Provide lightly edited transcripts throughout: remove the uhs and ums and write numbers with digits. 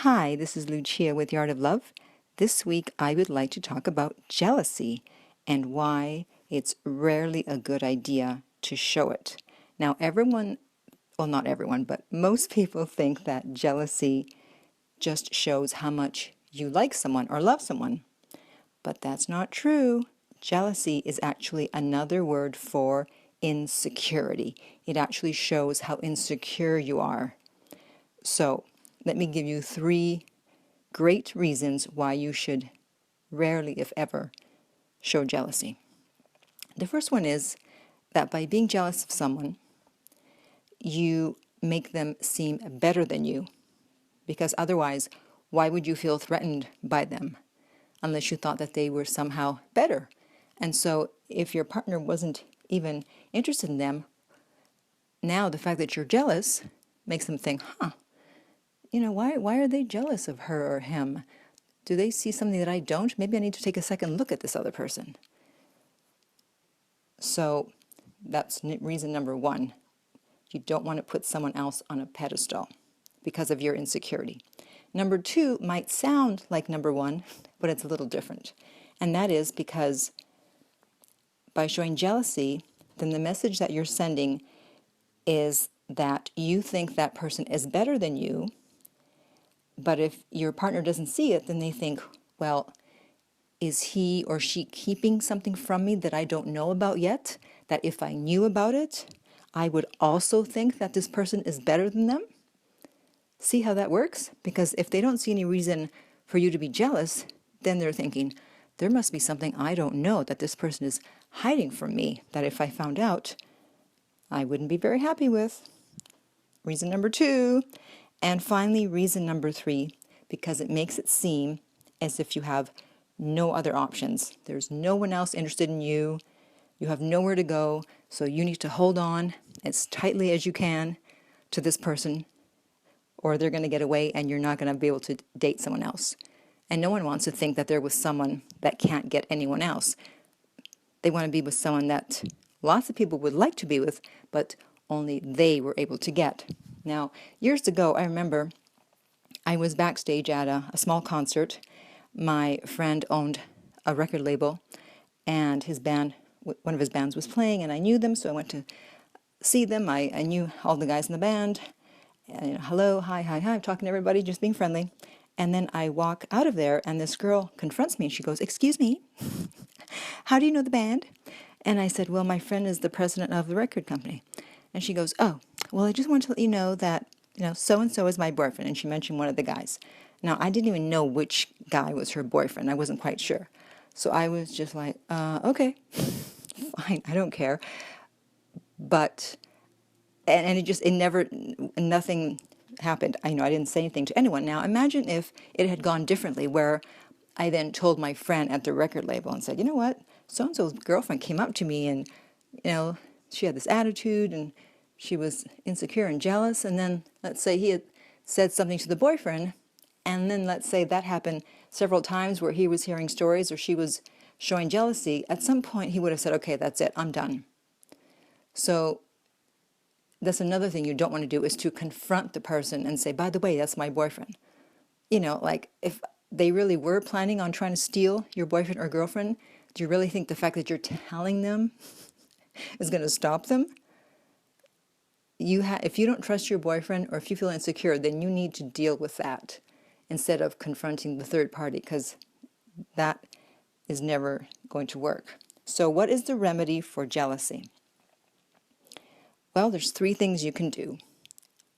Hi, this is Lucia with Yard of Love. This week I would like to talk about jealousy and why it's rarely a good idea to show it. Now, everyone, well, not everyone, but most people think that jealousy just shows how much you like someone or love someone. But that's not true. Jealousy is actually another word for insecurity. It actually shows how insecure you are. So, let me give you 3 great reasons why you should rarely, if ever, show jealousy. The first one is that by being jealous of someone, you make them seem better than you, because otherwise, why would you feel threatened by them unless you thought that they were somehow better? And so if your partner wasn't even interested in them, now the fact that you're jealous makes them think, why are they jealous of her or him? Do they see something that I don't? Maybe I need to take a second look at this other person. So that's reason number 1. You don't want to put someone else on a pedestal because of your insecurity. Number 2 might sound like number 1, but it's a little different. And that is because by showing jealousy, then the message that you're sending is that you think that person is better than you. But if your partner doesn't see it, then they think, well, is he or she keeping something from me that I don't know about yet? That if I knew about it, I would also think that this person is better than them? See how that works? Because if they don't see any reason for you to be jealous, then they're thinking, there must be something I don't know that this person is hiding from me, that if I found out, I wouldn't be very happy with. Reason number 2. And finally, reason number 3, because it makes it seem as if you have no other options. There's no one else interested in you. You have nowhere to go, so you need to hold on as tightly as you can to this person, or they're going to get away and you're not going to be able to date someone else. And no one wants to think that they're with someone that can't get anyone else. They want to be with someone that lots of people would like to be with, but only they were able to get. Now, years ago, I remember I was backstage at a small concert. My friend owned a record label, and his band, one of his bands was playing, and I knew them, so I went to see them. I knew all the guys in the band. And, hello, hi, I'm talking to everybody, just being friendly. And then I walk out of there, and this girl confronts me, and she goes, "Excuse me, how do you know the band?" And I said, "Well, my friend is the president of the record company." And she goes, "Oh, well, I just want to let you know that, so-and-so is my boyfriend." And she mentioned one of the guys. Now, I didn't even know which guy was her boyfriend. I wasn't quite sure. So I was just like, okay, fine, I don't care. But, and nothing happened. I didn't say anything to anyone. Now, imagine if it had gone differently, where I then told my friend at the record label and said, "You know what, so-and-so's girlfriend came up to me and, she had this attitude and she was insecure and jealous." And then let's say he had said something to the boyfriend, and then let's say that happened several times where he was hearing stories or she was showing jealousy. At some point he would have said, "Okay, that's it, I'm done." So that's another thing you don't want to do, is to confront the person and say, "By the way, that's my boyfriend." Like if they really were planning on trying to steal your boyfriend or girlfriend, do you really think the fact that you're telling them is going to stop them? If you don't trust your boyfriend, or if you feel insecure, then you need to deal with that instead of confronting the third party, because that is never going to work. So what is the remedy for jealousy? Well, there's 3 things you can do.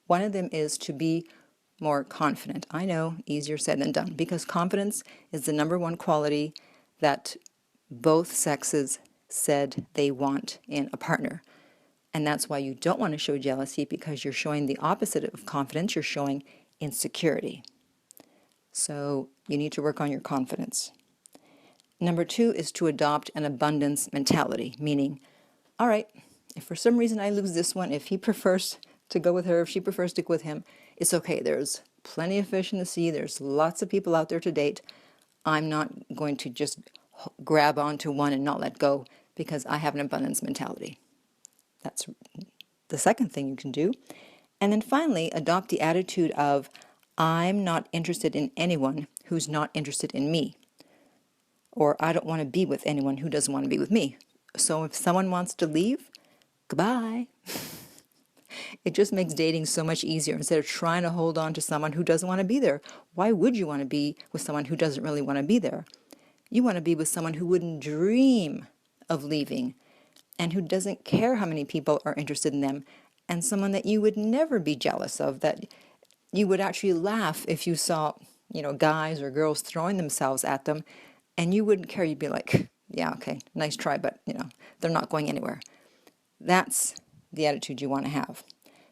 One of them is to be more confident. I know, easier said than done, because confidence is the number 1 quality that both sexes said they want in a partner. And that's why you don't want to show jealousy, because you're showing the opposite of confidence. You're showing insecurity. So you need to work on your confidence. Number 2 is to adopt an abundance mentality, meaning, all right, if for some reason I lose this one, if he prefers to go with her, if she prefers to go with him, it's okay. There's plenty of fish in the sea. There's lots of people out there to date. I'm not going to just grab onto one and not let go, because I have an abundance mentality. That's the second thing you can do. And then finally, adopt the attitude of, I'm not interested in anyone who's not interested in me. Or I don't want to be with anyone who doesn't want to be with me. So if someone wants to leave, goodbye. It just makes dating so much easier instead of trying to hold on to someone who doesn't want to be there. Why would you want to be with someone who doesn't really want to be there? You want to be with someone who wouldn't dream of leaving and who doesn't care how many people are interested in them, and someone that you would never be jealous of, that you would actually laugh if you saw, guys or girls throwing themselves at them, and you wouldn't care. You'd be like, yeah, okay, nice try, but, they're not going anywhere. That's the attitude you want to have.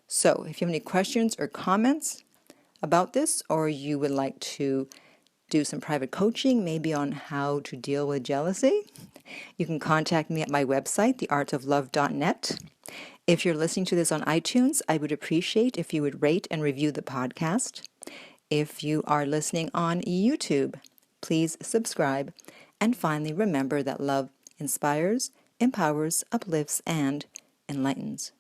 So if you have any questions or comments about this, or you would like to do some private coaching, maybe on how to deal with jealousy, you can contact me at my website, theartoflove.net. If you're listening to this on iTunes, I would appreciate if you would rate and review the podcast. If you are listening on YouTube, please subscribe. And finally, remember that love inspires, empowers, uplifts, and enlightens.